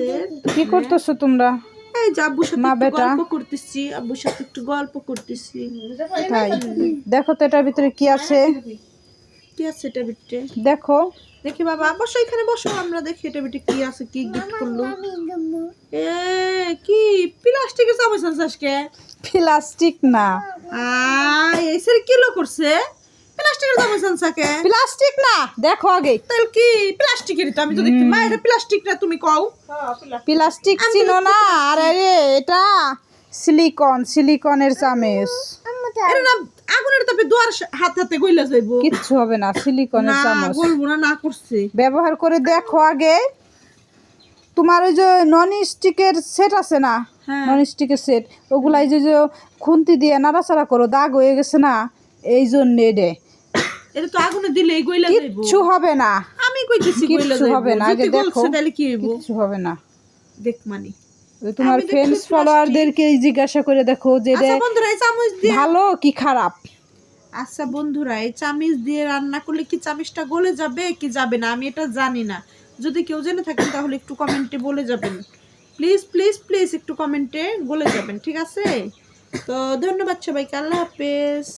মাছের। কি করতেছো তোমরা? এই যে আব্বুর সাথে মা একটু বেটা গল্প করতেছি, আব্বুর সাথে একটু গল্প করতেছি। তাই দেখো তো এটার ভিতরে কি আছে, কি আছে এটা ভিতরে? দেখো। দেখি বাবা, বসো এখানে বসো, আমরা দেখি এটা ভিতরে কি আছে, কি গিফট করলো। এ কি প্লাস্টিকের চামচ আছে আজকে? প্লাস্টিক না, এই সেরে কিলো করছে প্লাস্টিকের চামচ আনছাকে? প্লাস্টিক না, দেখো আগে। তাহলে কি প্লাস্টিকের? তো আমি তো দেখতে মা এটা প্লাস্টিক না, তুমি কও। প্লাস্টিক চিনো না? আরে রে এটা সিলিকনের চামচ। এটা না আগুনের তাপে দুয়ার হাত হাতে গইলা যাইবো। কিচ্ছু হবে না, সিলিকনের না চামচ। বলবো না, না করছে। ব্যবহার করে দেখো আগে। তোমার ওই যে নন স্টিকের সেট আছে না, হ্যাঁ। নন স্টিকের সেট, ওগুলাই যে যে খুন্তি দিয়ে নাড়াচাড়া করো, দাগ হয়ে গেছে না, এই জন্য এটা তো আগুনে দিলে গইলা যাইবো। কিচ্ছু হবে না, আমি কইতেছি গইলা কিচ্ছু যাইবো। হবে না। আগে যদি দেখো, বলছে তাহলে কি হইবো? কিচ্ছু হবে না। দেখ মানে ওই তোমার আমি দেখছি ফ্রেন্ডস plastic। ফলোয়ারদেরকে জিজ্ঞাসা করে দেখো যে আচ্ছা বন্ধুরা, এই চামচ দিয়ে ভালো কি খারাপ। আচ্ছা বন্ধুরা, এই চামচ দিয়ে রান্না করলে কি চামচটা গলে যাবে কি যাবে না, আমি এটা জানি না। যদি কেউ জেনে থাকেন তাহলে একটু কমেন্টে বলে যাবেন। প্লিজ প্লিজ প্লিজ একটু কমেন্টে বলে যাবেন, ঠিক আছে? তো ধন্যবাদ সবাইকে, আল্লাহ হাফেজ।